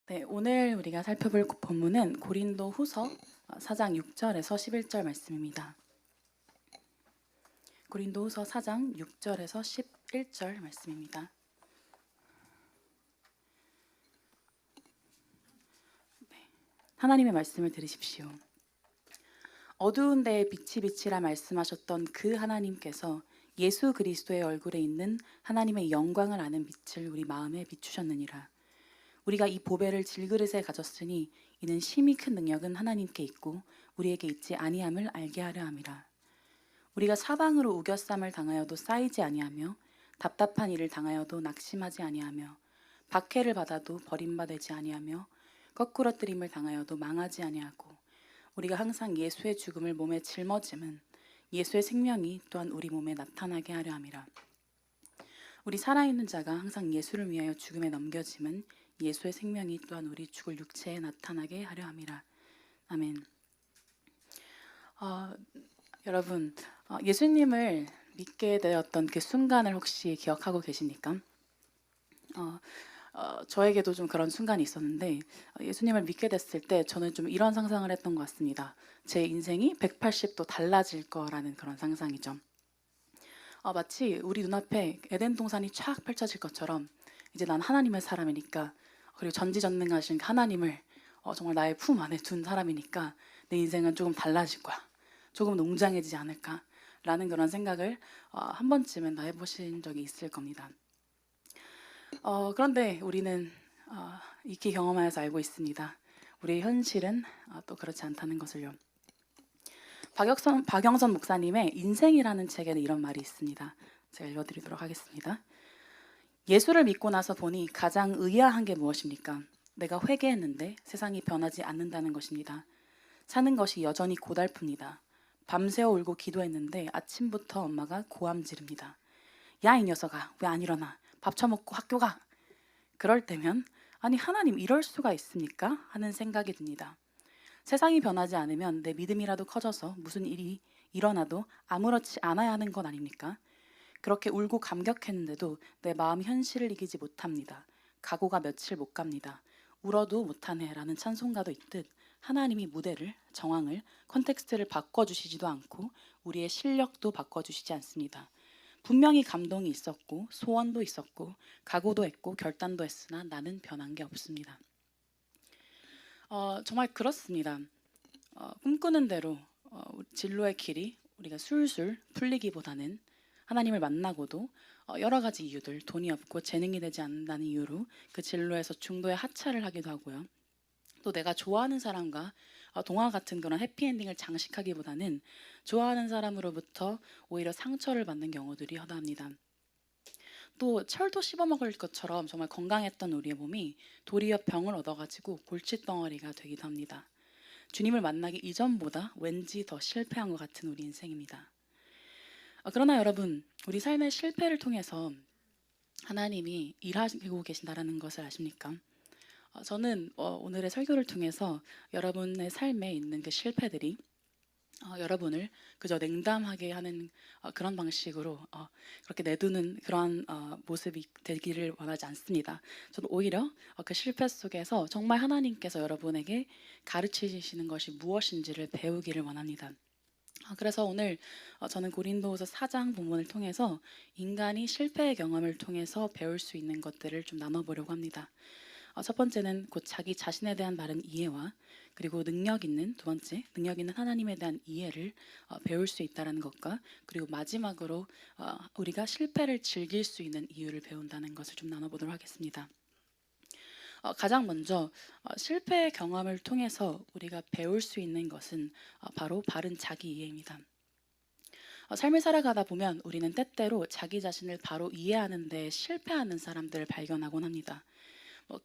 네, 오늘 우리가 살펴볼 본문은 고린도 후서 4장 6절에서 11절 말씀입니다. 고린도 후서 4장 6절에서 11절 말씀입니다. 하나님의 말씀을 들으십시오. 어두운 데에 빛이 비치라 말씀하셨던 그 하나님께서 예수 그리스도의 얼굴에 있는 하나님의 영광을 아는 빛을 우리 마음에 비추셨느니라. 우리가 이 보배를 질그릇에 가졌으니 이는 심히 큰 능력은 하나님께 있고 우리에게 있지 아니함을 알게 하려 함이라. 우리가 사방으로 우겨쌈을 당하여도 쌓이지 아니하며 답답한 일을 당하여도 낙심하지 아니하며 박해를 받아도 버림받지 아니하며 거꾸러뜨림을 당하여도 망하지 아니하고 우리가 항상 예수의 죽음을 몸에 짊어짐은 예수의 생명이 또한 우리 몸에 나타나게 하려 함이라. 우리 살아있는 자가 항상 예수를 위하여 죽음에 넘겨짐은 예수의 생명이 또한 우리 죽을 육체에 나타나게 하려 함이라. 아멘. 여러분, 예수님을 믿게 되었던 그 순간을 혹시 기억하고 계십니까? 저에게도 좀 그런 순간이 있었는데 예수님을 믿게 됐을 때 저는 좀 이런 상상을 했던 것 같습니다. 제 인생이 180도 달라질 거라는 그런 상상이죠. 마치 우리 눈앞에 에덴 동산이 쫙 펼쳐질 것처럼 이제 난 하나님의 사람이니까, 그리고 전지전능하신 하나님을 정말 나의 품 안에 둔 사람이니까 내 인생은 조금 달라질 거야, 조금 웅장해지지 않을까 라는 그런 생각을 한 번쯤은 다 해보신 적이 있을 겁니다. 그런데 우리는 익히 경험하여서 알고 있습니다. 우리의 현실은 또 그렇지 않다는 것을요. 박영선 목사님의 인생이라는 책에는 이런 말이 있습니다. 제가 읽어드리도록 하겠습니다. 예수를 믿고 나서 보니 가장 의아한 게 무엇입니까? 내가 회개했는데 세상이 변하지 않는다는 것입니다. 사는 것이 여전히 고달픕니다. 밤새워 울고 기도했는데 아침부터 엄마가 고함 지릅니다. 야, 이 녀석아, 왜 안 일어나? 밥 처먹고 학교 가. 그럴 때면 아니, 하나님 이럴 수가 있습니까? 하는 생각이 듭니다. 세상이 변하지 않으면 내 믿음이라도 커져서 무슨 일이 일어나도 아무렇지 않아야 하는 건 아닙니까? 그렇게 울고 감격했는데도 내 마음 현실을 이기지 못합니다. 각오가 며칠 못 갑니다. 울어도 못하네 라는 찬송가도 있듯 하나님이 무대를, 정황을, 컨텍스트를 바꿔주시지도 않고 우리의 실력도 바꿔주시지 않습니다. 분명히 감동이 있었고 소원도 있었고 각오도 했고 결단도 했으나 나는 변한 게 없습니다. 정말 그렇습니다. 꿈꾸는 대로 진로의 길이 우리가 술술 풀리기보다는 하나님을 만나고도 여러 가지 이유들, 돈이 없고 재능이 되지 않는다는 이유로 그 진로에서 중도에 하차를 하기도 하고요. 또 내가 좋아하는 사람과 동화 같은 그런 해피엔딩을 장식하기보다는 좋아하는 사람으로부터 오히려 상처를 받는 경우들이 허다합니다. 또 철도 씹어먹을 것처럼 정말 건강했던 우리의 몸이 도리어 병을 얻어가지고 골칫덩어리가 되기도 합니다. 주님을 만나기 이전보다 왠지 더 실패한 것 같은 우리 인생입니다. 그러나 여러분, 우리 삶의 실패를 통해서 하나님이 일하시고 계신다는 것을 아십니까? 저는 오늘의 설교를 통해서 여러분의 삶에 있는 그 실패들이 여러분을 그저 냉담하게 하는 그런 방식으로 그렇게 내두는 그런 모습이 되기를 원하지 않습니다. 저는 오히려 그 실패 속에서 정말 하나님께서 여러분에게 가르치시는 것이 무엇인지를 배우기를 원합니다. 그래서 오늘 저는 고린도후서 4장 본문을 통해서 인간이 실패의 경험을 통해서 배울 수 있는 것들을 좀 나눠보려고 합니다. 첫 번째는 곧 자기 자신에 대한 바른 이해와, 그리고 두 번째, 능력 있는 하나님에 대한 이해를 배울 수 있다는 것과, 그리고 마지막으로 우리가 실패를 즐길 수 있는 이유를 배운다는 것을 좀 나눠보도록 하겠습니다. 가장 먼저 실패의 경험을 통해서 우리가 배울 수 있는 것은 바로 바른 자기 이해입니다. 삶을 살아가다 보면 우리는 때때로 자기 자신을 바로 이해하는 데 실패하는 사람들을 발견하곤 합니다.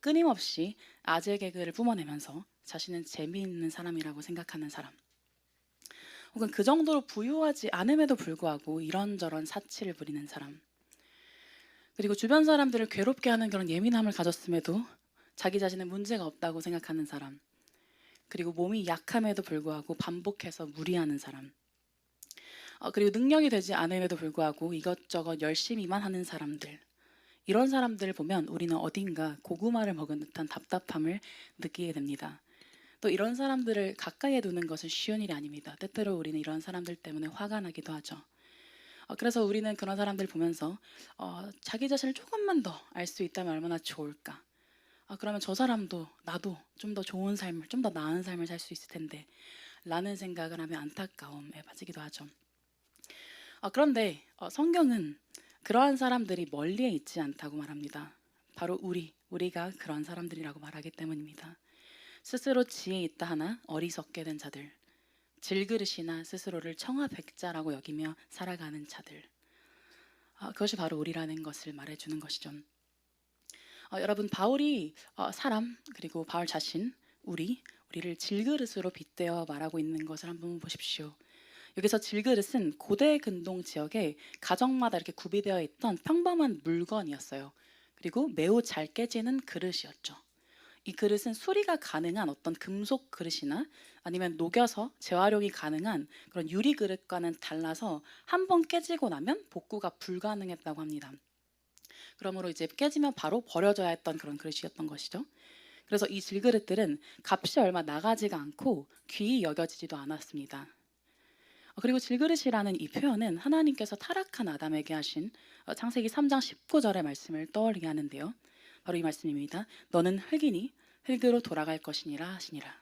끊임없이 아재 개그를 뿜어내면서 자신은 재미있는 사람이라고 생각하는 사람, 혹은 그 정도로 부유하지 않음에도 불구하고 이런저런 사치를 부리는 사람, 그리고 주변 사람들을 괴롭게 하는 그런 예민함을 가졌음에도 자기 자신은 문제가 없다고 생각하는 사람, 그리고 몸이 약함에도 불구하고 반복해서 무리하는 사람, 그리고 능력이 되지 않음에도 불구하고 이것저것 열심히만 하는 사람들, 이런 사람들을 보면 우리는 어딘가 고구마를 먹은 듯한 답답함을 느끼게 됩니다. 또 이런 사람들을 가까이에 두는 것은 쉬운 일이 아닙니다. 때때로 우리는 이런 사람들 때문에 화가 나기도 하죠. 그래서 우리는 그런 사람들 보면서 자기 자신을 조금만 더 알 수 있다면 얼마나 좋을까. 그러면 저 사람도 나도 좀 더 좋은 삶을, 좀 더 나은 삶을 살 수 있을 텐데 라는 생각을 하며 안타까움에 빠지기도 하죠. 그런데 성경은 그러한 사람들이 멀리에 있지 않다고 말합니다. 바로 우리가 그런 사람들이라고 말하기 때문입니다. 스스로 지혜 있다 하나 어리석게 된 자들, 질그릇이나 스스로를 청아백자라고 여기며 살아가는 자들, 그것이 바로 우리라는 것을 말해주는 것이죠. 여러분, 바울이 사람, 그리고 바울 자신, 우리를 질그릇으로 빗대어 말하고 있는 것을 한번 보십시오. 여기서 질그릇은 고대 근동 지역에 가정마다 이렇게 구비되어 있던 평범한 물건이었어요. 그리고 매우 잘 깨지는 그릇이었죠. 이 그릇은 수리가 가능한 어떤 금속 그릇이나 아니면 녹여서 재활용이 가능한 그런 유리 그릇과는 달라서 한 번 깨지고 나면 복구가 불가능했다고 합니다. 그러므로 이제 깨지면 바로 버려져야 했던 그런 그릇이었던 것이죠. 그래서 이 질그릇들은 값이 얼마 나가지가 않고 귀히 여겨지지도 않았습니다. 그리고 질그릇이라는 이 표현은 하나님께서 타락한 아담에게 하신 창세기 3장 19절의 말씀을 떠올리게 하는데요. 바로 이 말씀입니다. 너는 흙이니 흙으로 돌아갈 것이니라 하시니라.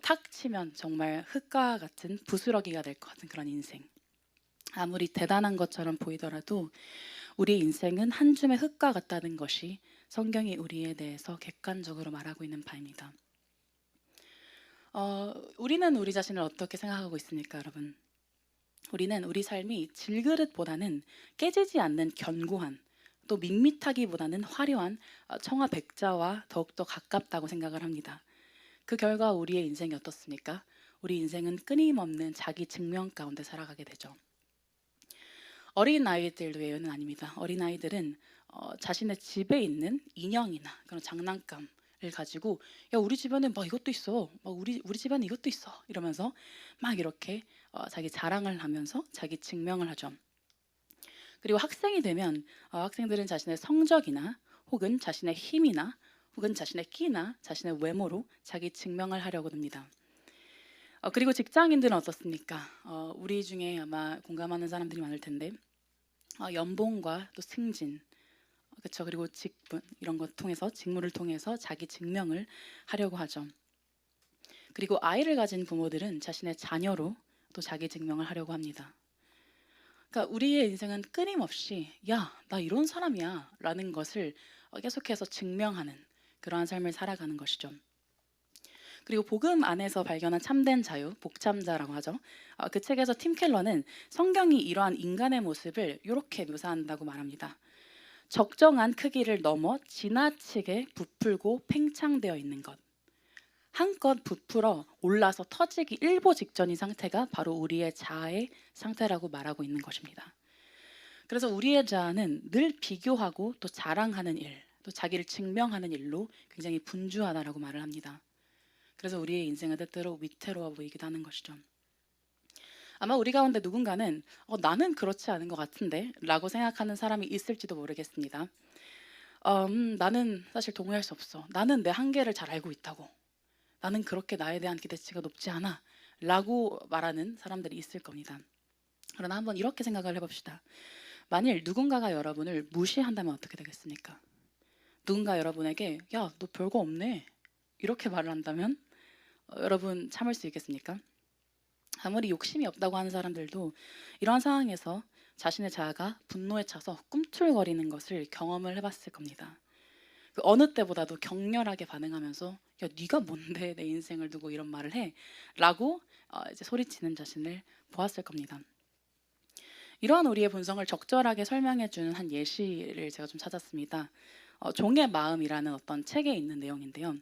탁 치면 정말 흙과 같은 부스러기가 될 것 같은 그런 인생. 아무리 대단한 것처럼 보이더라도 우리의 인생은 한 줌의 흙과 같다는 것이 성경이 우리에 대해서 객관적으로 말하고 있는 바입니다. 우리는 우리 자신을 어떻게 생각하고 있습니까, 여러분? 우리는 우리 삶이 질그릇보다는 깨지지 않는 견고한, 또 밋밋하기보다는 화려한 청아백자와 더욱더 가깝다고 생각을 합니다. 그 결과 우리의 인생이 어떻습니까? 우리 인생은 끊임없는 자기 증명 가운데 살아가게 되죠. 어린아이들도 예외는 아닙니다. 어린아이들은 자신의 집에 있는 인형이나 그런 장난감을 가지고 야, 우리 집에는 막 이것도 있어. 막 우리 집에는 이것도 있어. 이러면서 막 이렇게 자기 자랑을 하면서 자기 증명을 하죠. 그리고 학생이 되면 학생들은 자신의 성적이나 혹은 자신의 힘이나 혹은 자신의 끼나 자신의 외모로 자기 증명을 하려고 합니다. 그리고 직장인들은 어떻습니까? 우리 중에 아마 공감하는 사람들이 많을 텐데 연봉과 또 승진, 그렇죠. 그리고 직분 이런 것 통해서 직무를 통해서 자기 증명을 하려고 하죠. 그리고 아이를 가진 부모들은 자신의 자녀로 또 자기 증명을 하려고 합니다. 그러니까 우리의 인생은 끊임없이 야, 나 이런 사람이야 라는 것을 계속해서 증명하는 그러한 삶을 살아가는 것이죠. 그리고 복음 안에서 발견한 참된 자유, 복참자라고 하죠. 그 책에서 팀 켈러는 성경이 이러한 인간의 모습을 이렇게 묘사한다고 말합니다. 적정한 크기를 넘어 지나치게 부풀고 팽창되어 있는 것. 한껏 부풀어 올라서 터지기 일보 직전인 상태가 바로 우리의 자아의 상태라고 말하고 있는 것입니다. 그래서 우리의 자아는 늘 비교하고 또 자랑하는 일, 또 자기를 증명하는 일로 굉장히 분주하다라고 말을 합니다. 그래서 우리의 인생은 때때로 위태로워 보이기도 하는 것이죠. 아마 우리 가운데 누군가는 나는 그렇지 않은 것 같은데 라고 생각하는 사람이 있을지도 모르겠습니다. 나는 사실 동의할 수 없어. 나는 내 한계를 잘 알고 있다고. 나는 그렇게 나에 대한 기대치가 높지 않아 라고 말하는 사람들이 있을 겁니다. 그러나 한번 이렇게 생각을 해봅시다. 만일 누군가가 여러분을 무시한다면 어떻게 되겠습니까? 누군가 여러분에게 야, 너 별거 없네 이렇게 말을 한다면 여러분 참을 수 있겠습니까? 아무리 욕심이 없다고 하는 사람들도 이러한 상황에서 자신의 자아가 분노에 차서 꿈틀거리는 것을 경험을 해봤을 겁니다. 그 어느 때보다도 격렬하게 반응하면서 야, 네가 뭔데 내 인생을 두고 이런 말을 해? 라고 이제 소리치는 자신을 보았을 겁니다. 이러한 우리의 본성을 적절하게 설명해주는 한 예시를 제가 좀 찾았습니다. 종의 마음이라는 어떤 책에 있는 내용인데요.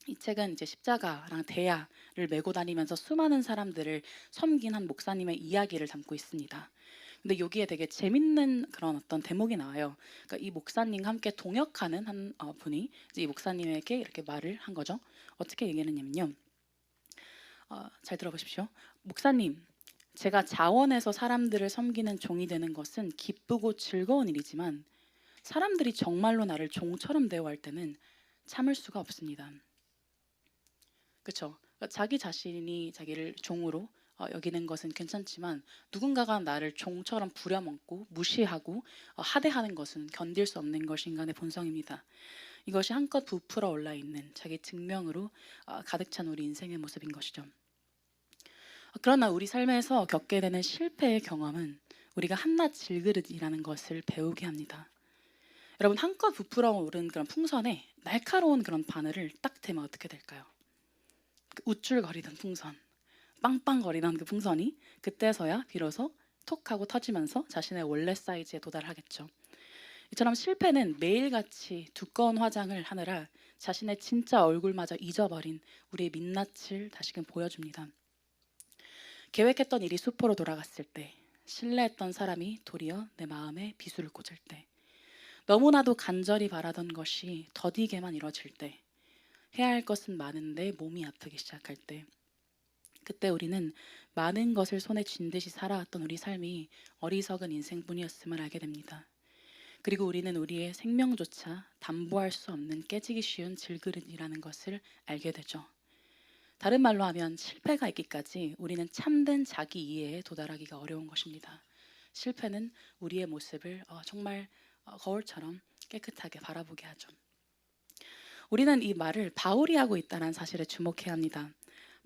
이 책은 이제 십자가랑 대야를 메고 다니면서 수많은 사람들을 섬긴 한 목사님의 이야기를 담고 있습니다. 근데 여기에 되게 재밌는 그런 어떤 대목이 나와요. 그러니까 이 목사님과 함께 동역하는 한 분이 이제 이 목사님에게 이렇게 말을 한 거죠. 어떻게 얘기했냐면요. 잘 들어보십시오. 목사님, 제가 자원해서 사람들을 섬기는 종이 되는 것은 기쁘고 즐거운 일이지만 사람들이 정말로 나를 종처럼 대우할 때는 참을 수가 없습니다. 그렇죠? 자기 자신이 자기를 종으로 여기는 것은 괜찮지만 누군가가 나를 종처럼 부려먹고 무시하고 하대하는 것은 견딜 수 없는 것이 인간의 본성입니다. 이것이 한껏 부풀어 올라 있는 자기 증명으로 가득 찬 우리 인생의 모습인 것이죠. 그러나 우리 삶에서 겪게 되는 실패의 경험은 우리가 한낱 질그릇이라는 것을 배우게 합니다. 여러분, 한껏 부풀어 오른 그런 풍선에 날카로운 그런 바늘을 딱 대면 어떻게 될까요? 그 우쭐거리던 풍선, 빵빵거리던 그 풍선이 그때서야 비로소 톡 하고 터지면서 자신의 원래 사이즈에 도달하겠죠. 이처럼 실패는 매일같이 두꺼운 화장을 하느라 자신의 진짜 얼굴마저 잊어버린 우리의 민낯을 다시금 보여줍니다. 계획했던 일이 수포로 돌아갔을 때, 신뢰했던 사람이 도리어 내 마음에 비수를 꽂을 때, 너무나도 간절히 바라던 것이 더디게만 이뤄질 때, 해야 할 것은 많은데 몸이 아프기 시작할 때, 그때 우리는 많은 것을 손에 쥔 듯이 살아왔던 우리 삶이 어리석은 인생뿐이었음을 알게 됩니다. 그리고 우리는 우리의 생명조차 담보할 수 없는 깨지기 쉬운 질그릇이라는 것을 알게 되죠. 다른 말로 하면 실패가 있기까지 우리는 참된 자기 이해에 도달하기가 어려운 것입니다. 실패는 우리의 모습을 정말 거울처럼 깨끗하게 바라보게 하죠. 우리는 이 말을 바울이 하고 있다는 사실에 주목해야 합니다.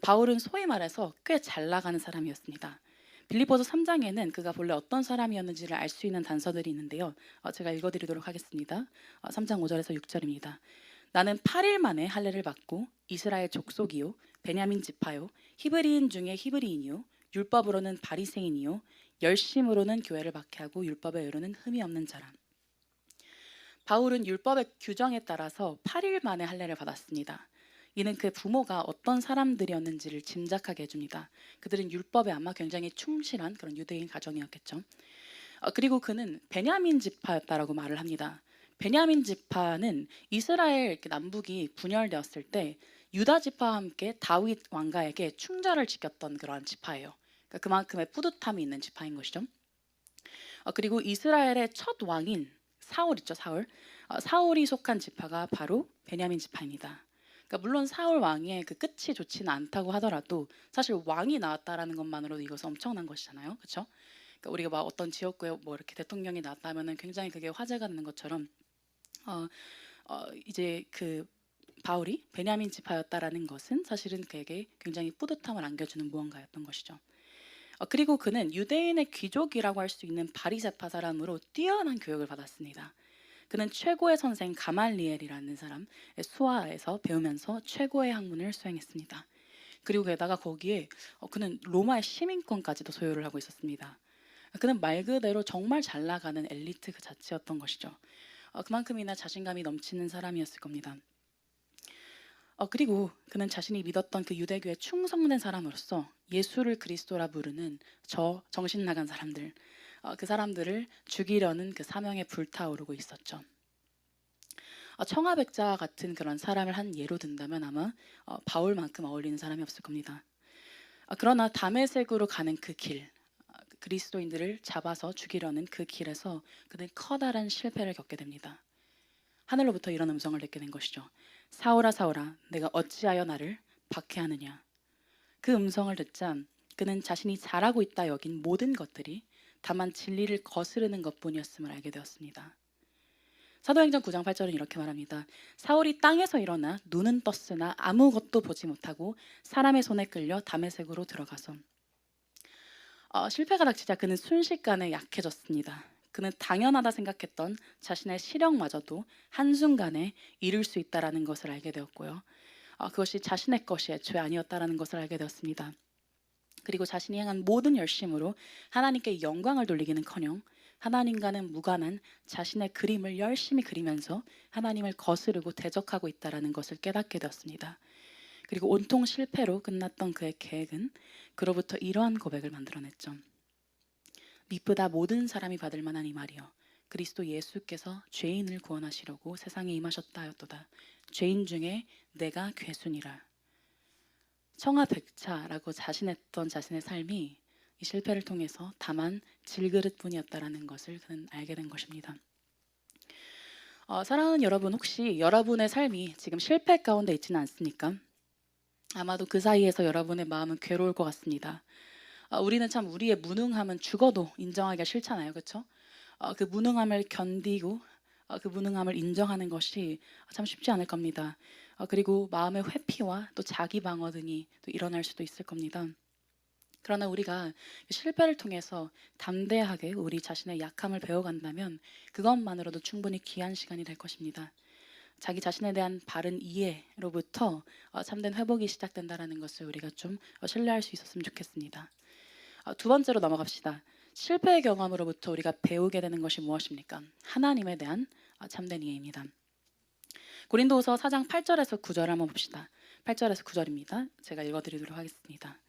바울은 소위 말해서 꽤 잘 나가는 사람이었습니다. 빌립보서 3장에는 그가 본래 어떤 사람이었는지를 알 수 있는 단서들이 있는데요. 제가 읽어드리도록 하겠습니다. 3장 5절에서 6절입니다. 나는 8일 만에 할례를 받고 이스라엘 족속이요 베냐민 지파요 히브리인 중에 히브리인이요 율법으로는 바리새인이요 열심으로는 교회를 박해하고 율법의 의로는 흠이 없는 자라. 바울은 율법의 규정에 따라서 8일 만에 할례를 받았습니다. 이는 그 부모가 어떤 사람들이었는지를 짐작하게 해줍니다. 그들은 율법에 아마 굉장히 충실한 그런 유대인 가정이었겠죠. 그리고 그는 베냐민 지파였다라고 말을 합니다. 베냐민 지파는 이스라엘 남북이 분열되었을 때 유다 지파와 함께 다윗 왕가에게 충절을 지켰던 그러한 지파예요. 그러니까 그만큼의 뿌듯함이 있는 지파인 것이죠. 그리고 이스라엘의 첫 왕인 사울 있죠, 사울. 사울이 속한 지파가 바로 베냐민 지파입니다. 그러니까 물론 사울 왕의 그 끝이 좋지는 않다고 하더라도 사실 왕이 나왔다라는 것만으로도 이것은 엄청난 것이잖아요, 그렇죠? 그러니까 우리가 막 어떤 지역구에 뭐 이렇게 대통령이 나왔다면은 굉장히 그게 화제가 되는 것처럼 이제 그 바울이 베냐민 지파였다라는 것은 사실은 그에게 굉장히 뿌듯함을 안겨주는 무언가였던 것이죠. 그리고 그는 유대인의 귀족이라고 할 수 있는 바리새파 사람으로 뛰어난 교육을 받았습니다. 그는 최고의 선생 가말리엘이라는 사람 수하에서 배우면서 최고의 학문을 수행했습니다. 그리고 게다가 거기에 그는 로마의 시민권까지도 소유를 하고 있었습니다. 그는 말 그대로 정말 잘 나가는 엘리트 그 자체였던 것이죠. 그만큼이나 자신감이 넘치는 사람이었을 겁니다. 그리고 그는 자신이 믿었던 그 유대교에 충성된 사람으로서 예수를 그리스도라 부르는 저 정신 나간 사람들, 그 사람들을 죽이려는 그 사명에 불타오르고 있었죠. 청아백자 같은 그런 사람을 한 예로 든다면 아마 바울만큼 어울리는 사람이 없을 겁니다. 그러나 다메섹으로 가는 그 길, 그리스도인들을 잡아서 죽이려는 그 길에서 그는 커다란 실패를 겪게 됩니다. 하늘로부터 이런 음성을 듣게 된 것이죠. 사울아 사울아 내가 어찌하여 나를 박해하느냐. 그 음성을 듣자 그는 자신이 잘하고 있다 여긴 모든 것들이 다만 진리를 거스르는 것뿐이었음을 알게 되었습니다. 사도행전 9장 8절은 이렇게 말합니다. 사울이 땅에서 일어나 눈은 떴으나 아무것도 보지 못하고 사람의 손에 끌려 다메섹으로 들어가서 실패가 닥치자 그는 순식간에 약해졌습니다. 그는 당연하다 생각했던 자신의 시력마저도 한순간에 잃을 수 있다라는 것을 알게 되었고요. 그것이 자신의 것이 애초에 아니었다라는 것을 알게 되었습니다. 그리고 자신이 행한 모든 열심으로 하나님께 영광을 돌리기는커녕 하나님과는 무관한 자신의 그림을 열심히 그리면서 하나님을 거스르고 대적하고 있다라는 것을 깨닫게 되었습니다. 그리고 온통 실패로 끝났던 그의 계획은 그로부터 이러한 고백을 만들어냈죠. 미쁘다 모든 사람이 받을 만한 이 말이여 그리스도 예수께서 죄인을 구원하시려고 세상에 임하셨다 하였도다. 죄인 중에 내가 괴순이라. 청아백차라고 자신했던 자신의 삶이 이 실패를 통해서 다만 질그릇뿐이었다라는 것을 그는 알게 된 것입니다. 사랑하는 여러분, 혹시 여러분의 삶이 지금 실패 가운데 있지는 않습니까? 아마도 그 사이에서 여러분의 마음은 괴로울 것 같습니다. 우리는 참 우리의 무능함은 죽어도 인정하기가 싫잖아요, 그렇죠? 그 무능함을 견디고 그 무능함을 인정하는 것이 참 쉽지 않을 겁니다. 그리고 마음의 회피와 또 자기 방어 등이 또 일어날 수도 있을 겁니다. 그러나 우리가 실패를 통해서 담대하게 우리 자신의 약함을 배워간다면 그것만으로도 충분히 귀한 시간이 될 것입니다. 자기 자신에 대한 바른 이해로부터 참된 회복이 시작된다는 것을 우리가 좀 신뢰할 수 있었으면 좋겠습니다. 두 번째로 넘어갑시다. 실패의 경험으로부터 우리가 배우게 되는 것이 무엇입니까? 하나님에 대한 참된 이해입니다. 고린도후서 4장 8절에서 9절 한번 봅시다. 8절에서 9절입니다. 제가 읽어드리도록 하겠습니다.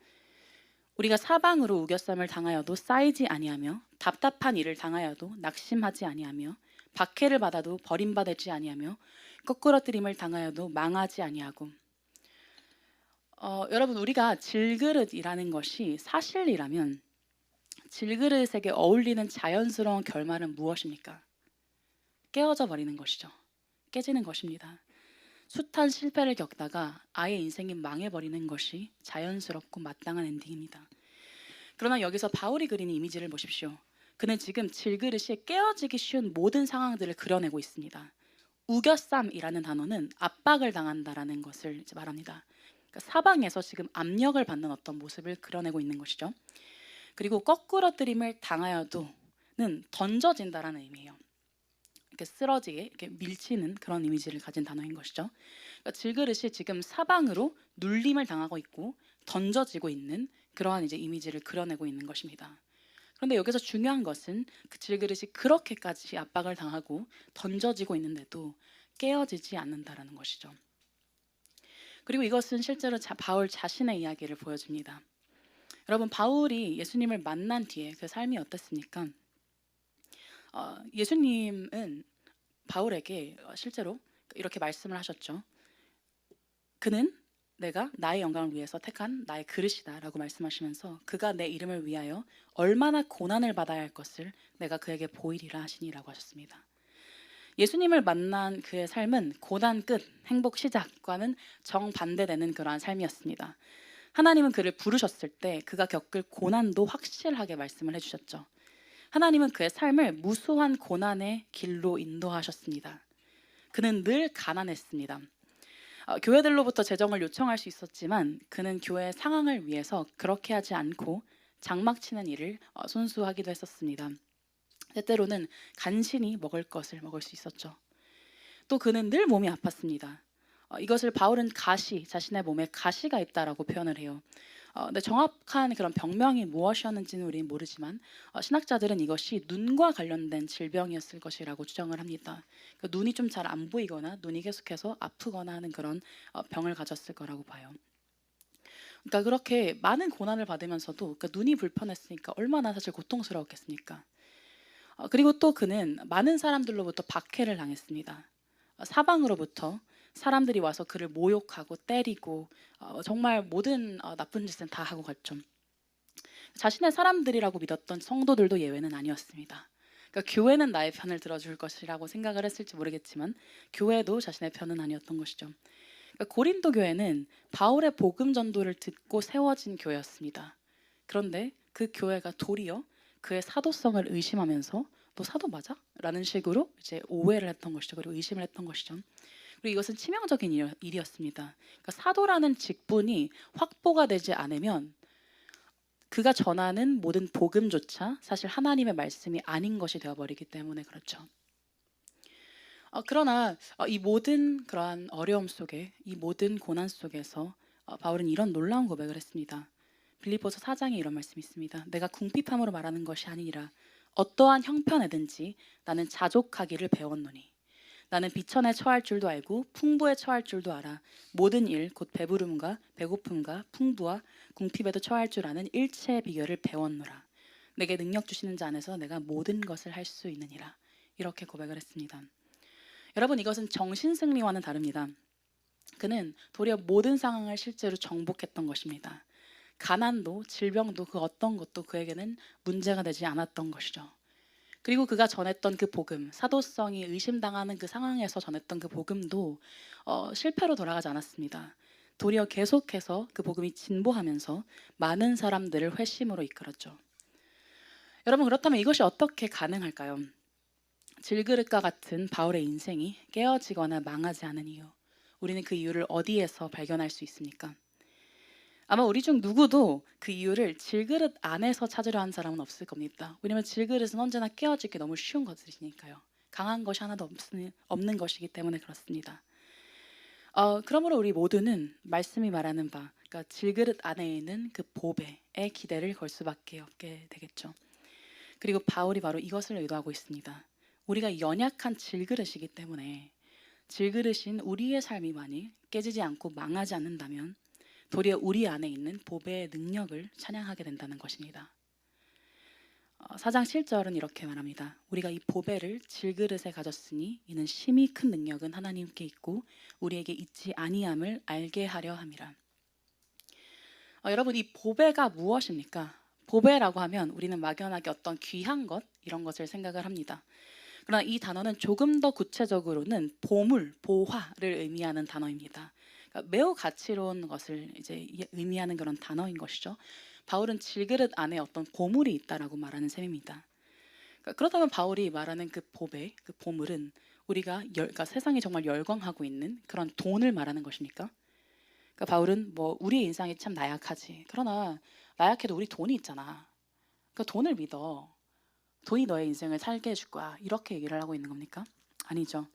우리가 사방으로 우겨쌈을 당하여도 쌓이지 아니하며 답답한 일을 당하여도 낙심하지 아니하며 박해를 받아도 버림받지 아니하며 거꾸러뜨림을 당하여도 망하지 아니하고. 여러분, 우리가 질그릇이라는 것이 사실이라면 질그릇에게 어울리는 자연스러운 결말은 무엇입니까? 깨어져 버리는 것이죠. 깨지는 것입니다. 숱한 실패를 겪다가 아예 인생이 망해버리는 것이 자연스럽고 마땅한 엔딩입니다. 그러나 여기서 바울이 그리는 이미지를 보십시오. 그는 지금 질그릇이 깨어지기 쉬운 모든 상황들을 그려내고 있습니다. 우겨쌈이라는 단어는 압박을 당한다라는 것을 이제 말합니다. 그러니까 사방에서 지금 압력을 받는 어떤 모습을 그려내고 있는 것이죠. 그리고 거꾸러뜨림을 당하여도는 던져진다라는 의미예요. 이렇게 쓰러지게 이렇게 밀치는 그런 이미지를 가진 단어인 것이죠. 그러니까 질그릇이 지금 사방으로 눌림을 당하고 있고 던져지고 있는 그러한 이제 이미지를 그려내고 있는 것입니다. 그런데 여기서 중요한 것은 그 질그릇이 그렇게까지 압박을 당하고 던져지고 있는데도 깨어지지 않는다라는 것이죠. 그리고 이것은 실제로 바울 자신의 이야기를 보여줍니다. 여러분, 바울이 예수님을 만난 뒤에 그 삶이 어땠습니까? 예수님은 바울에게 실제로 이렇게 말씀을 하셨죠. 그는 내가 나의 영광을 위해서 택한 나의 그릇이다 라고 말씀하시면서 그가 내 이름을 위하여 얼마나 고난을 받아야 할 것을 내가 그에게 보이리라 하시니라고 하셨습니다. 예수님을 만난 그의 삶은 고난 끝, 행복 시작과는 정반대되는 그러한 삶이었습니다. 하나님은 그를 부르셨을 때 그가 겪을 고난도 확실하게 말씀을 해주셨죠. 하나님은 그의 삶을 무수한 고난의 길로 인도하셨습니다. 그는 늘 가난했습니다. 교회들로부터 재정을 요청할 수 있었지만 그는 교회의 상황을 위해서 그렇게 하지 않고 장막 치는 일을 손수하기도 했었습니다. 때때로는 간신히 먹을 것을 먹을 수 있었죠. 또 그는 늘 몸이 아팠습니다. 이것을 바울은 자신의 몸에 가시가 있다라고 표현을 해요. 근데 정확한 그런 병명이 무엇이었는지는 우리는 모르지만 신학자들은 이것이 눈과 관련된 질병이었을 것이라고 추정을 합니다. 그러니까 눈이 좀 잘 안 보이거나 눈이 계속해서 아프거나 하는 그런 병을 가졌을 거라고 봐요. 그러니까 그렇게 많은 고난을 받으면서도 그러니까 눈이 불편했으니까 얼마나 사실 고통스러웠겠습니까? 그리고 또 그는 많은 사람들로부터 박해를 당했습니다. 사방으로부터 사람들이 와서 그를 모욕하고 때리고 정말 모든 나쁜 짓은 다 하고 갔죠. 자신의 사람들이라고 믿었던 성도들도 예외는 아니었습니다. 그러니까 교회는 나의 편을 들어줄 것이라고 생각을 했을지 모르겠지만 교회도 자신의 편은 아니었던 것이죠. 그러니까 고린도 교회는 바울의 복음 전도를 듣고 세워진 교회였습니다. 그런데 그 교회가 도리어 그의 사도성을 의심하면서 너 사도 맞아? 라는 식으로 이제 오해를 했던 것이죠. 그리고 의심을 했던 것이죠. 그리고 이것은 치명적인 일이었습니다. 그러니까 사도라는 직분이 확보가 되지 않으면 그가 전하는 모든 복음조차 사실 하나님의 말씀이 아닌 것이 되어버리기 때문에 그렇죠. 그러나 이 모든 그러한 어려움 속에 이 모든 고난 속에서 바울은 이런 놀라운 고백을 했습니다. 빌립보서 4장에 이런 말씀이 있습니다. 내가 궁핍함으로 말하는 것이 아니니라 어떠한 형편에든지 나는 자족하기를 배웠노니 나는 비천에 처할 줄도 알고 풍부에 처할 줄도 알아 모든 일 곧 배부름과 배고픔과 풍부와 궁핍에도 처할 줄 아는 일체의 비결을 배웠노라. 내게 능력 주시는 자 안에서 내가 모든 것을 할 수 있느니라. 이렇게 고백을 했습니다. 여러분, 이것은 정신승리와는 다릅니다. 그는 도리어 모든 상황을 실제로 정복했던 것입니다. 가난도 질병도 그 어떤 것도 그에게는 문제가 되지 않았던 것이죠. 그리고 그가 전했던 그 복음, 사도성이 의심당하는 그 상황에서 전했던 그 복음도 실패로 돌아가지 않았습니다. 도리어 계속해서 그 복음이 진보하면서 많은 사람들을 회심으로 이끌었죠. 여러분, 그렇다면 이것이 어떻게 가능할까요? 질그릇과 같은 바울의 인생이 깨어지거나 망하지 않은 이유, 우리는 그 이유를 어디에서 발견할 수 있습니까? 아마 우리 중 누구도 그 이유를 질그릇 안에서 찾으려 한 사람은 없을 겁니다. 왜냐하면 질그릇은 언제나 깨어지기 너무 쉬운 것들이니까요. 강한 것이 하나도 없는 것이기 때문에 그렇습니다. 그러므로 우리 모두는 말씀이 말하는 바, 그러니까 질그릇 안에 있는 그 보배에 기대를 걸 수밖에 없게 되겠죠. 그리고 바울이 바로 이것을 의도하고 있습니다. 우리가 연약한 질그릇이기 때문에 질그릇인 우리의 삶이 만일 깨지지 않고 망하지 않는다면 도리어 우리 안에 있는 보배의 능력을 찬양하게 된다는 것입니다. 4장 7절은 이렇게 말합니다. 우리가 이 보배를 질그릇에 가졌으니 이는 심히 큰 능력은 하나님께 있고 우리에게 있지 아니함을 알게 하려 함이라. 여러분, 이 보배가 무엇입니까? 보배라고 하면 우리는 막연하게 어떤 귀한 것 이런 것을 생각을 합니다. 그러나 이 단어는 조금 더 구체적으로는 보물, 보화를 의미하는 단어입니다. 그러니까 매우 가치로운 것을 이제 의미하는 그런 단어인 것이죠. 바울은 질그릇 안에 어떤 보물이 있다라고 말하는 셈입니다. 그러니까 그렇다면 바울이 말하는 그 보배, 그 보물은 우리가 그러니까 세상이 정말 열광하고 있는 그런 돈을 말하는 것입니까? 그러니까 바울은 뭐 우리의 인상이 참 나약하지. 그러나 나약해도 우리 돈이 있잖아. 그러니까 돈을 믿어. 돈이 너의 인생을 살게 해줄 거야. 이렇게 얘기를 하고 있는 겁니까? 아니죠.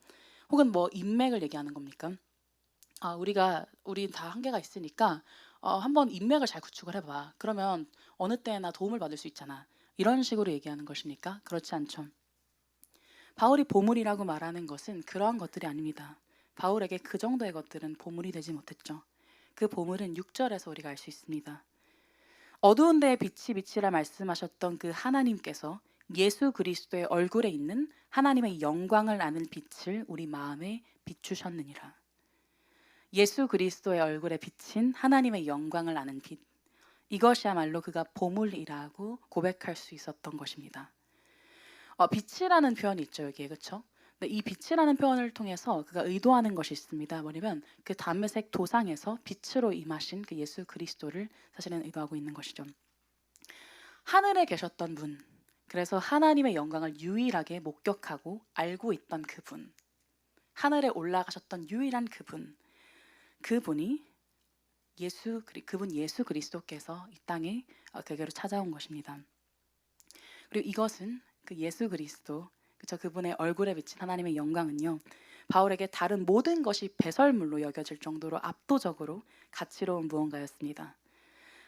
혹은 뭐 인맥을 얘기하는 겁니까? 우리 다 한계가 있으니까 한번 인맥을 잘 구축을 해봐. 그러면 어느 때나 도움을 받을 수 있잖아. 이런 식으로 얘기하는 것입니까? 그렇지 않죠. 바울이 보물이라고 말하는 것은 그러한 것들이 아닙니다. 바울에게 그 정도의 것들은 보물이 되지 못했죠. 그 보물은 6절에서 우리가 알 수 있습니다. 어두운 데에 빛이 비치라 말씀하셨던 그 하나님께서 예수 그리스도의 얼굴에 있는 하나님의 영광을 아는 빛을 우리 마음에 비추셨느니라. 예수 그리스도의 얼굴에 비친 하나님의 영광을 아는 빛. 이것이야말로 그가 보물이라고 고백할 수 있었던 것입니다. 빛이라는 표현이 있죠, 여기에. 그렇죠? 근데 이 빛이라는 표현을 통해서 그가 의도하는 것이 있습니다. 뭐냐면 그 담메색 도상에서 빛으로 임하신 그 예수 그리스도를 사실은 의도하고 있는 것이죠. 하늘에 계셨던 분, 그래서 하나님의 영광을 유일하게 목격하고 알고 있던 그분, 하늘에 올라가셨던 유일한 그분이 그분 예수 그리스도께서 이 땅에 그에게로 찾아온 것입니다. 그리고 이것은 그 예수 그리스도, 그쵸, 그분의 얼굴에 비친 하나님의 영광은요, 바울에게 다른 모든 것이 배설물로 여겨질 정도로 압도적으로 가치로운 무언가였습니다.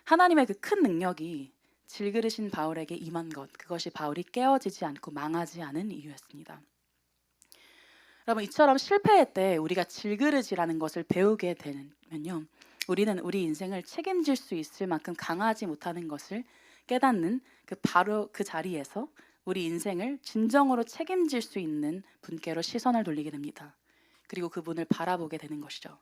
하나님의 그 큰 능력이 질그릇인 바울에게 임한 것, 그것이 바울이 깨어지지 않고 망하지 않은 이유였습니다. 여러분, 이처럼 실패할 때 우리가 질그릇이라는 것을 배우게 되면요, 우리는 우리 인생을 책임질 수 있을 만큼 강하지 못하는 것을 깨닫는 바로 그 자리에서 우리 인생을 진정으로 책임질 수 있는 분께로 시선을 돌리게 됩니다. 그리고 그분을 바라보게 되는 것이죠.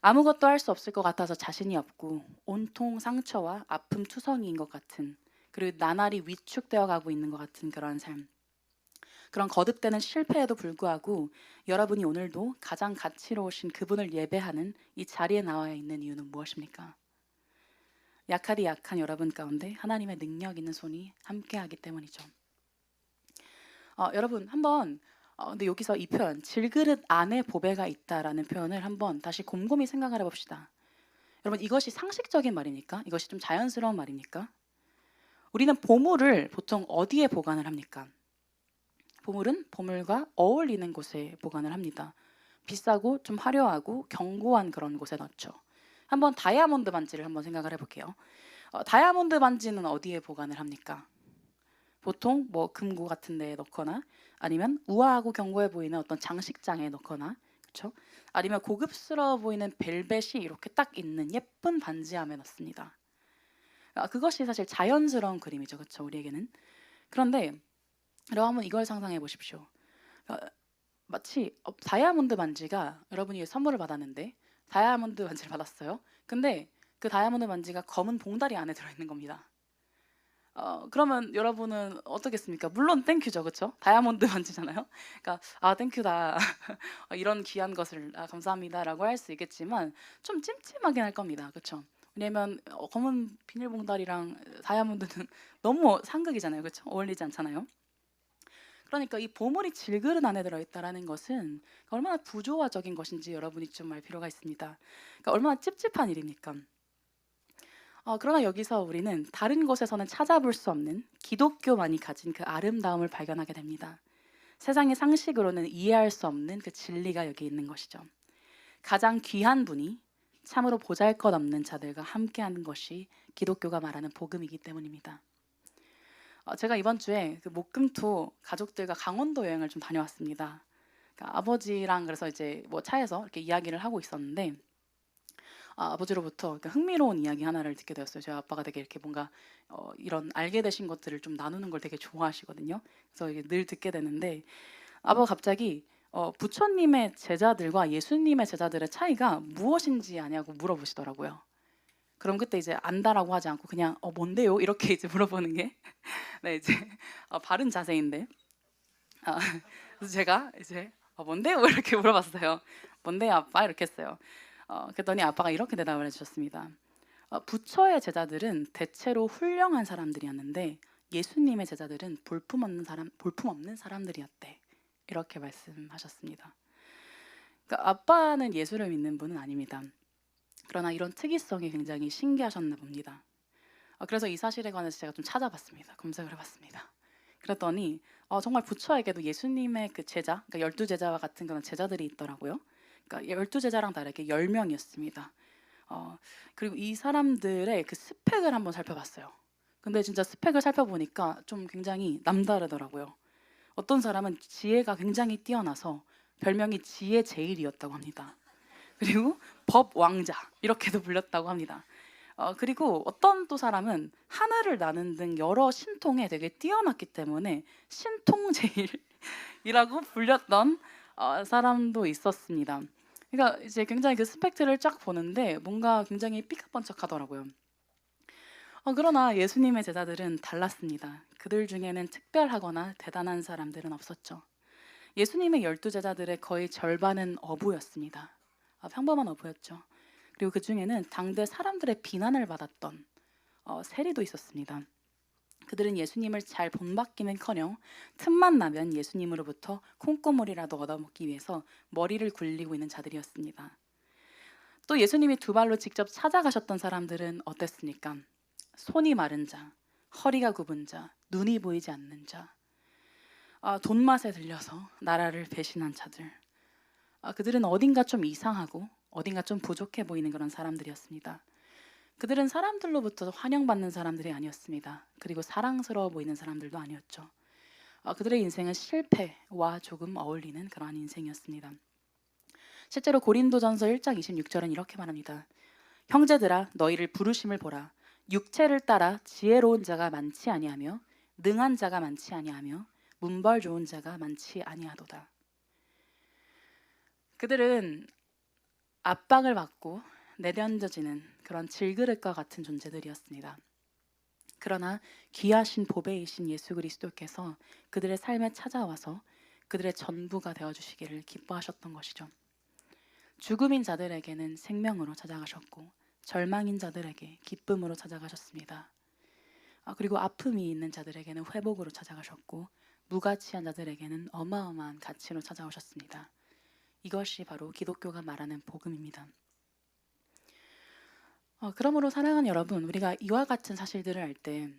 아무것도 할 수 없을 것 같아서 자신이 없고 온통 상처와 아픔 투성이인 것 같은, 그리고 나날이 위축되어 가고 있는 것 같은 그런 삶, 그런 거듭되는 실패에도 불구하고 여러분이 오늘도 가장 가치로우신 그분을 예배하는 이 자리에 나와 있는 이유는 무엇입니까? 약하디 약한 여러분 가운데 하나님의 능력 있는 손이 함께하기 때문이죠. 여러분, 한번 근데 여기서 이 표현 질그릇 안에 보배가 있다라는 표현을 한번 다시 곰곰이 생각을 해봅시다. 여러분, 이것이 상식적인 말입니까? 이것이 좀 자연스러운 말입니까? 우리는 보물을 보통 어디에 보관을 합니까? 보물은 보물과 어울리는 곳에 보관을 합니다. 비싸고 좀 화려하고 견고한 그런 곳에 넣죠. 한번 다이아몬드 반지를 한번 생각을 해볼게요. 다이아몬드 반지는 어디에 보관을 합니까? 보통 뭐 금고 같은 데에 넣거나 아니면 우아하고 견고해 보이는 어떤 장식장에 넣거나, 그렇죠? 아니면 고급스러워 보이는 벨벳이 이렇게 딱 있는 예쁜 반지함에 넣습니다. 그것이 사실 자연스러운 그림이죠, 그렇죠? 우리에게는. 그런데 여러분, 한번 이걸 상상해 보십시오. 마치 다이아몬드 반지가, 여러분이 선물을 받았는데 다이아몬드 반지를 받았어요. 근데 그 다이아몬드 반지가 검은 봉다리 안에 들어있는 겁니다. 그러면 여러분은 어떻겠습니까? 물론 땡큐죠, 그렇죠? 다이아몬드 반지잖아요. 그러니까 아 땡큐다 이런 귀한 것을 감사합니다라고 할 수 있겠지만 좀 찜찜하긴 할 겁니다, 그렇죠? 왜냐면 검은 비닐봉다리랑 다이아몬드는 너무 상극이잖아요, 그렇죠? 어울리지 않잖아요. 그러니까 이 보물이 질그릇 안에 들어있다라는 것은 얼마나 부조화적인 것인지 여러분이 좀 알 필요가 있습니다. 그러니까 얼마나 찝찝한 일입니까? 그러나 여기서 우리는 다른 곳에서는 찾아볼 수 없는 기독교만이 가진 그 아름다움을 발견하게 됩니다. 세상의 상식으로는 이해할 수 없는 그 진리가 여기 있는 것이죠. 가장 귀한 분이 참으로 보잘것없는 자들과 함께하는 것이 기독교가 말하는 복음이기 때문입니다. 제가 이번 주에 그 목금토 가족들과 강원도 여행을 좀 다녀왔습니다. 그러니까 아버지랑 그래서 이제 뭐 차에서 이렇게 이야기를 하고 있었는데 아버지로부터 흥미로운 이야기 하나를 듣게 되었어요. 저희 아빠가 되게 이렇게 뭔가 이런 알게 되신 것들을 좀 나누는 걸 되게 좋아하시거든요. 그래서 이게 늘 듣게 되는데 아빠가 갑자기 부처님의 제자들과 예수님의 제자들의 차이가 무엇인지 아냐고 물어보시더라고요. 그럼 그때 이제 안다라고 하지 않고 그냥 뭔데요? 이렇게 이제 물어보는 게 네, 이제 바른 자세인데 그래서 제가 이제 뭔데요? 이렇게 물어봤어요. 뭔데요, 아빠? 이렇게 했어요. 그랬더니 아빠가 이렇게 대답을 해주셨습니다. 부처의 제자들은 대체로 훌륭한 사람들이었는데 예수님의 제자들은 볼품 없는 사람들이었대. 이렇게 말씀하셨습니다. 그러니까 아빠는 예수를 믿는 분은 아닙니다. 그러나 이런 특이성이 굉장히 신기하셨나 봅니다. 그래서 이 사실에 관해서 제가 좀 찾아봤습니다. 검색을 해봤습니다. 그랬더니 정말 부처에게도 예수님의 그 제자, 그러니까 12제자와 같은 그런 제자들이 있더라고요. 그러니까 12제자랑 다르게 10명이었습니다. 그리고 이 사람들의 그 스펙을 한번 살펴봤어요. 근데 진짜 스펙을 살펴보니까 좀 굉장히 남다르더라고요. 어떤 사람은 지혜가 굉장히 뛰어나서 별명이 지혜 제일이었다고 합니다. 그리고 법 왕자 이렇게도 불렸다고 합니다. 그리고 어떤 또 사람은 하늘을 나는 등 여러 신통에 되게 뛰어났기 때문에 신통제일이라고 불렸던 사람도 있었습니다. 그러니까 이제 굉장히 그 스펙트를 쫙 보는데 뭔가 굉장히 삐까번쩍하더라고요. 그러나 예수님의 제자들은 달랐습니다. 그들 중에는 특별하거나 대단한 사람들은 없었죠. 예수님의 12제자들의 거의 절반은 어부였습니다. 평범한 어부였죠. 그리고 그 중에는 당대 사람들의 비난을 받았던 세리도 있었습니다. 그들은 예수님을 잘 본받기는커녕 틈만 나면 예수님으로부터 콩고물이라도 얻어먹기 위해서 머리를 굴리고 있는 자들이었습니다. 또 예수님이 두 발로 직접 찾아가셨던 사람들은 어땠습니까? 손이 마른 자, 허리가 굽은 자, 눈이 보이지 않는 자, 돈맛에 들려서 나라를 배신한 자들. 그들은 어딘가 좀 이상하고 어딘가 좀 부족해 보이는 그런 사람들이었습니다. 그들은 사람들로부터 환영받는 사람들이 아니었습니다. 그리고 사랑스러워 보이는 사람들도 아니었죠. 그들의 인생은 실패와 조금 어울리는 그러한 인생이었습니다. 실제로 고린도전서 1장 26절은 이렇게 말합니다. 형제들아 너희를 부르심을 보라. 육체를 따라 지혜로운 자가 많지 아니하며 능한 자가 많지 아니하며 문벌 좋은 자가 많지 아니하도다. 그들은 압박을 받고 내던져지는 그런 질그릇과 같은 존재들이었습니다. 그러나 귀하신 보배이신 예수 그리스도께서 그들의 삶에 찾아와서 그들의 전부가 되어주시기를 기뻐하셨던 것이죠. 죽음인 자들에게는 생명으로 찾아가셨고 절망인 자들에게 기쁨으로 찾아가셨습니다. 그리고 아픔이 있는 자들에게는 회복으로 찾아가셨고 무가치한 자들에게는 어마어마한 가치로 찾아오셨습니다. 이것이 바로 기독교가 말하는 복음입니다. 그러므로 사랑하는 여러분, 우리가 이와 같은 사실들을 알 때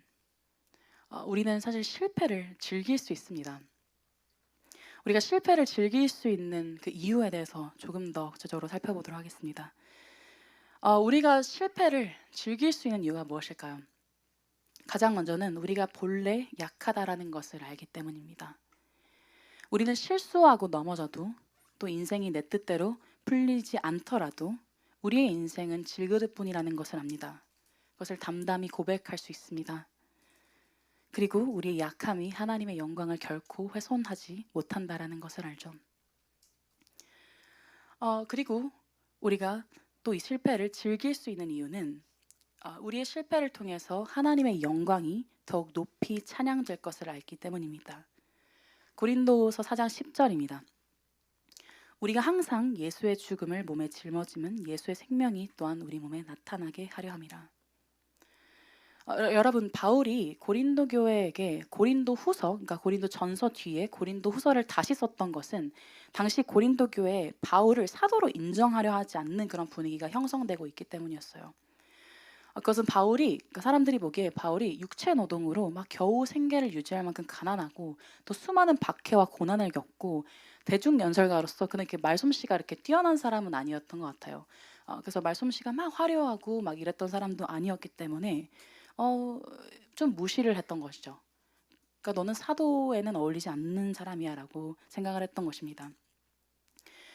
우리는 사실 실패를 즐길 수 있습니다. 우리가 실패를 즐길 수 있는 그 이유에 대해서 조금 더 구체적으로 살펴보도록 하겠습니다. 우리가 실패를 즐길 수 있는 이유가 무엇일까요? 가장 먼저는 우리가 본래 약하다라는 것을 알기 때문입니다. 우리는 실수하고 넘어져도 또 인생이 내 뜻대로 풀리지 않더라도 우리의 인생은 질그릇뿐이라는 것을 압니다. 그것을 담담히 고백할 수 있습니다. 그리고 우리의 약함이 하나님의 영광을 결코 훼손하지 못한다라는 것을 알죠. 그리고 우리가 또 이 실패를 즐길 수 있는 이유는 우리의 실패를 통해서 하나님의 영광이 더욱 높이 찬양될 것을 알기 때문입니다. 고린도서 4장 10절입니다. 우리가 항상 예수의 죽음을 몸에 짊어지면 예수의 생명이 또한 우리 몸에 나타나게 하려 함이라. 여러분, 바울이 고린도 교회에게 고린도 후서, 그러니까 고린도 전서 뒤에 고린도 후서를 다시 썼던 것은 당시 고린도 교회에 바울을 사도로 인정하려 하지 않는 그런 분위기가 형성되고 있기 때문이었어요. 그것은 바울이, 그러니까 사람들이 보기에 바울이 육체 노동으로 막 겨우 생계를 유지할 만큼 가난하고 또 수많은 박해와 고난을 겪고 대중 연설가로서 그는 이렇게 말솜씨가 이렇게 뛰어난 사람은 아니었던 것 같아요. 그래서 말솜씨가 막 화려하고 막 이랬던 사람도 아니었기 때문에 좀 무시를 했던 것이죠. 그러니까 너는 사도에는 어울리지 않는 사람이야라고 생각을 했던 것입니다.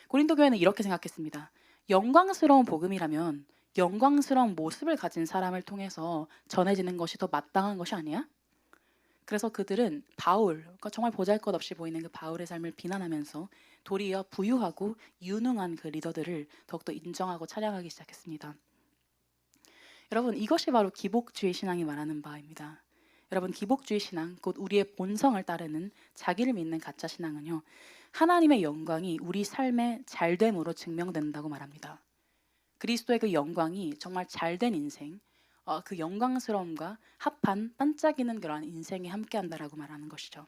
고린도 교회는 이렇게 생각했습니다. 영광스러운 복음이라면 영광스러운 모습을 가진 사람을 통해서 전해지는 것이 더 마땅한 것이 아니야? 그래서 그들은 바울, 그러니까 정말 보잘것없이 보이는 그 바울의 삶을 비난하면서 도리어 부유하고 유능한 그 리더들을 더욱더 인정하고 찬양하기 시작했습니다. 여러분, 이것이 바로 기복주의 신앙이 말하는 바입니다. 여러분, 기복주의 신앙, 곧 우리의 본성을 따르는 자기를 믿는 가짜 신앙은요, 하나님의 영광이 우리 삶의 잘됨으로 증명된다고 말합니다. 그리스도의 그 영광이 정말 잘된 인생, 그 영광스러움과 합한 반짝이는 그러한 인생이 함께한다라고 말하는 것이죠.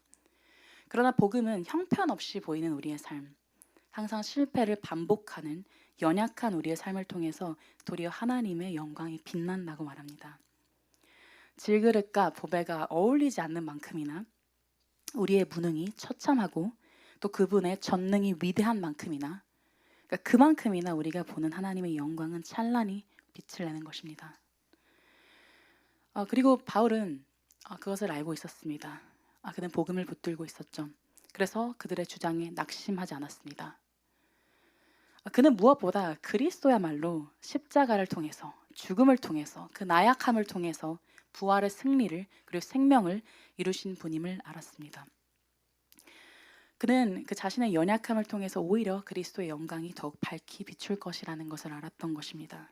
그러나 복음은 형편없이 보이는 우리의 삶, 항상 실패를 반복하는 연약한 우리의 삶을 통해서 도리어 하나님의 영광이 빛난다고 말합니다. 질그릇과 보배가 어울리지 않는 만큼이나 우리의 무능이 처참하고 또 그분의 전능이 위대한 만큼이나 그러니까 그만큼이나 우리가 보는 하나님의 영광은 찬란히 빛을 내는 것입니다. 그리고 바울은 그것을 알고 있었습니다. 그는 복음을 붙들고 있었죠. 그래서 그들의 주장에 낙심하지 않았습니다. 그는 무엇보다 그리스도야말로 십자가를 통해서 죽음을 통해서 그 나약함을 통해서 부활의 승리를 그리고 생명을 이루신 분임을 알았습니다. 그는 그 자신의 연약함을 통해서 오히려 그리스도의 영광이 더욱 밝히 비출 것이라는 것을 알았던 것입니다.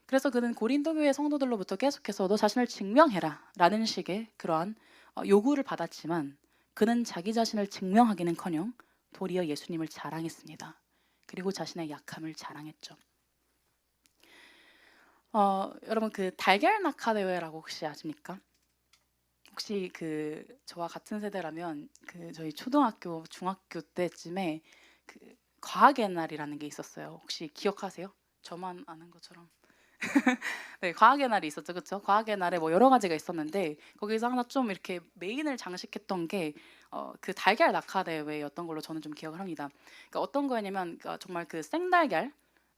그래서 그는 고린도 교회 성도들로부터 계속해서 너 자신을 증명해라 라는 식의 그러한 요구를 받았지만 그는 자기 자신을 증명하기는커녕 도리어 예수님을 자랑했습니다. 그리고 자신의 약함을 자랑했죠. 여러분, 그 달걀 낙하 대회라고 혹시 아십니까? 혹시 그 저와 같은 세대라면 그 저희 초등학교, 중학교 때쯤에 그 과학의 날이라는 게 있었어요. 혹시 기억하세요? 저만 아는 것처럼. 네, 과학의 날이 있었죠, 그렇죠? 과학의 날에 뭐 여러 가지가 있었는데 거기서 하나 좀 이렇게 메인을 장식했던 게 그 달걀 낙하 대회였던 걸로 저는 좀 기억을 합니다. 그러니까 어떤 거였냐면 그러니까 정말 그 생달걀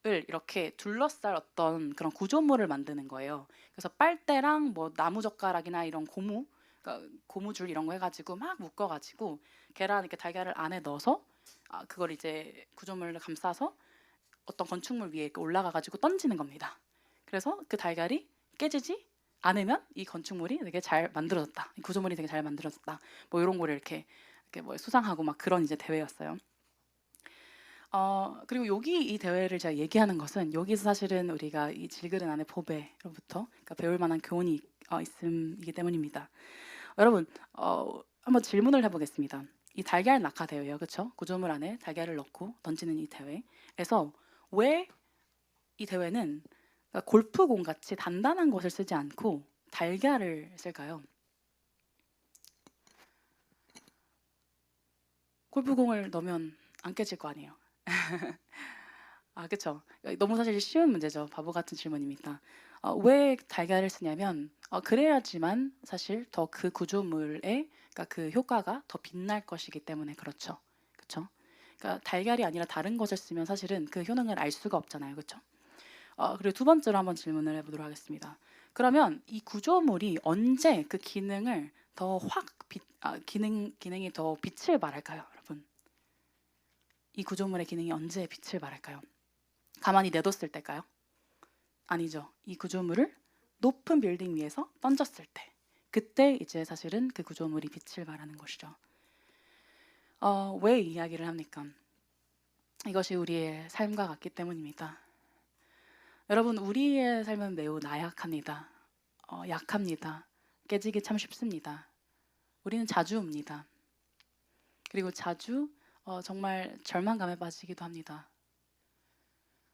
을 이렇게 둘러쌀 어떤 그런 구조물을 만드는 거예요. 그래서 빨대랑 뭐 나무젓가락이나 이런 고무, 그러니까 고무줄 이런 거 해가지고 막 묶어가지고 계란 이렇게 달걀을 안에 넣어서 그걸 이제 구조물을 감싸서 어떤 건축물 위에 이렇게 올라가가지고 던지는 겁니다. 그래서 그 달걀이 깨지지 않으면 이 건축물이 되게 잘 만들어졌다, 이 구조물이 되게 잘 만들어졌다, 뭐 이런 거를 이렇게 뭐 수상하고 막 그런 이제 대회였어요. 그리고 여기 이 대회를 제가 얘기하는 것은 여기서 사실은 우리가 이 질그릇 안의 보배로부터 그러니까 배울 만한 교훈이 있음이기 때문입니다. 여러분, 한번 질문을 해보겠습니다. 이 달걀 낙하 대회요, 그렇죠? 구조물 안에 달걀을 넣고 던지는 이 대회에서 왜 이 대회는 그러니까 골프공 같이 단단한 것을 쓰지 않고 달걀을 쓸까요? 골프공을 넣으면 안 깨질 거 아니에요. 그렇죠. 너무 사실 쉬운 문제죠. 바보 같은 질문입니다. 왜 달걀을 쓰냐면 그래야지만 사실 더 그 구조물의 그러니까 그 효과가 더 빛날 것이기 때문에 그렇죠. 그렇죠. 그러니까 달걀이 아니라 다른 것을 쓰면 사실은 그 효능을 알 수가 없잖아요. 그렇죠. 그리고 두 번째로 한번 질문을 해보도록 하겠습니다. 그러면 이 구조물이 언제 그 기능을 더 확 기능이 더 빛을 발할까요, 여러분? 이 구조물의 기능이 언제 빛을 발할까요? 가만히 내뒀을 때일까요? 아니죠. 이 구조물을 높은 빌딩 위에서 던졌을 때, 그때 이제 사실은 그 구조물이 빛을 발하는 것이죠. 왜 이 이야기를 합니까? 이것이 우리의 삶과 같기 때문입니다. 여러분, 우리의 삶은 매우 나약합니다. 약합니다. 깨지기 참 쉽습니다. 우리는 자주 웁니다. 그리고 자주 정말 절망감에 빠지기도 합니다.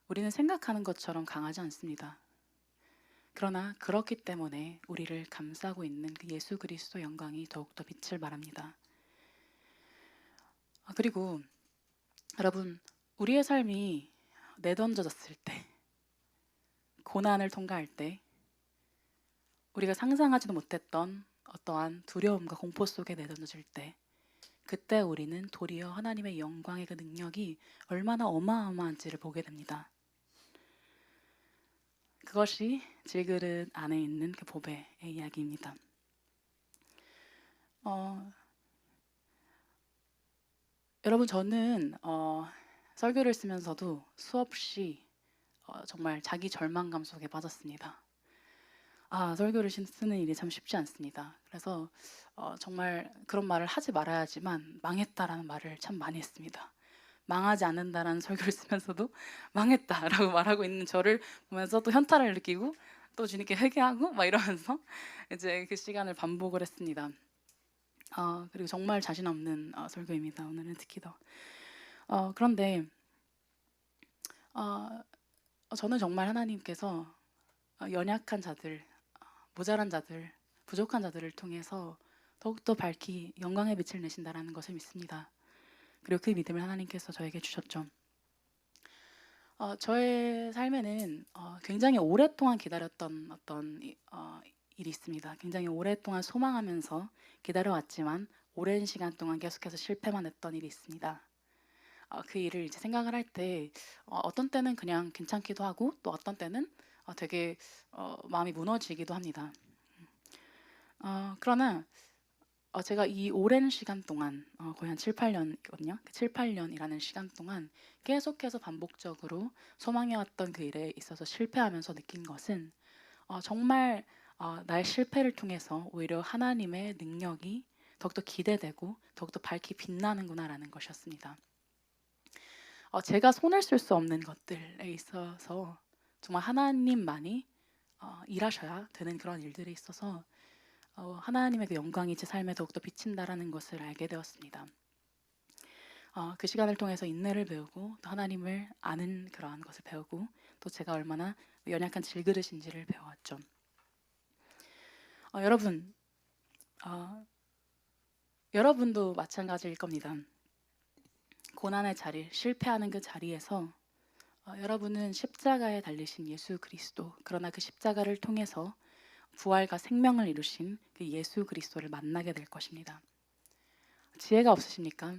우리는 생각하는 것처럼 강하지 않습니다. 그러나 그렇기 때문에 우리를 감싸고 있는 그 예수 그리스도 영광이 더욱더 빛을 발합니다. 그리고 여러분, 우리의 삶이 내던져졌을 때, 고난을 통과할 때, 우리가 상상하지도 못했던 어떠한 두려움과 공포 속에 내던져질 때, 그때 우리는 도리어 하나님의 영광의 그 능력이 얼마나 어마어마한지를 보게 됩니다. 그것이 질그릇 안에 있는 그 보배의 이야기입니다. 여러분, 저는 설교를 쓰면서도 수없이 정말 자기 절망감 속에 빠졌습니다. 설교를 쓰는 일이 참 쉽지 않습니다. 그래서 정말 그런 말을 하지 말아야지만 망했다라는 말을 참 많이 했습니다. 망하지 않는다라는 설교를 쓰면서도 망했다라고 말하고 있는 저를 보면서 또 현타를 느끼고 또 주님께 회개하고 막 이러면서 이제 그 시간을 반복을 했습니다. 그리고 정말 자신 없는 설교입니다. 오늘은 특히 더. 그런데 저는 정말 하나님께서 연약한 자들, 모자란 자들, 부족한 자들을 통해서 더욱더 밝히 영광의 빛을 내신다라는 것을 믿습니다. 그리고 그 믿음을 하나님께서 저에게 주셨죠. 저의 삶에는 굉장히 오랫동안 기다렸던 어떤 일이 있습니다. 굉장히 오랫동안 소망하면서 기다려왔지만 오랜 시간 동안 계속해서 실패만 했던 일이 있습니다. 그 일을 이제 생각을 할 때 어떤 때는 그냥 괜찮기도 하고 또 어떤 때는 되게 마음이 무너지기도 합니다. 그러나 제가 이 오랜 시간 동안 거의 한 7, 8년이거든요. 7, 8년이라는 시간 동안 계속해서 반복적으로 소망해왔던 그 일에 있어서 실패하면서 느낀 것은 정말 나의 실패를 통해서 오히려 하나님의 능력이 더욱더 기대되고 더욱더 밝히 빛나는구나라는 것이었습니다. 제가 손을 쓸 수 없는 것들에 있어서 정말 하나님만이 일하셔야 되는 그런 일들에 있어서 하나님의 그 영광이 제 삶에 더욱더 비친다라는 것을 알게 되었습니다. 그 시간을 통해서 인내를 배우고 또 하나님을 아는 그러한 것을 배우고 또 제가 얼마나 연약한 질그릇인지를 배워왔죠. 여러분, 여러분도 마찬가지일 겁니다. 고난의 자리, 실패하는 그 자리에서 여러분은 십자가에 달리신 예수 그리스도, 그러나 그 십자가를 통해서 부활과 생명을 이루신 그 예수 그리스도를 만나게 될 것입니다. 지혜가 없으십니까?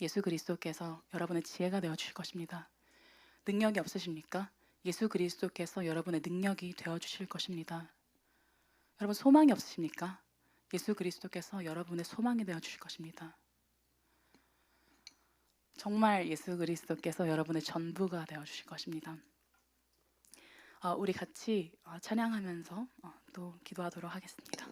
예수 그리스도께서 여러분의 지혜가 되어 주실 것입니다. 능력이 없으십니까? 예수 그리스도께서 여러분의 능력이 되어 주실 것입니다. 여러분, 소망이 없으십니까? 예수 그리스도께서 여러분의 소망이 되어 주실 것입니다. 정말 예수 그리스도께서 여러분의 전부가 되어 주실 것입니다. 우리 같이 찬양하면서 또 기도하도록 하겠습니다.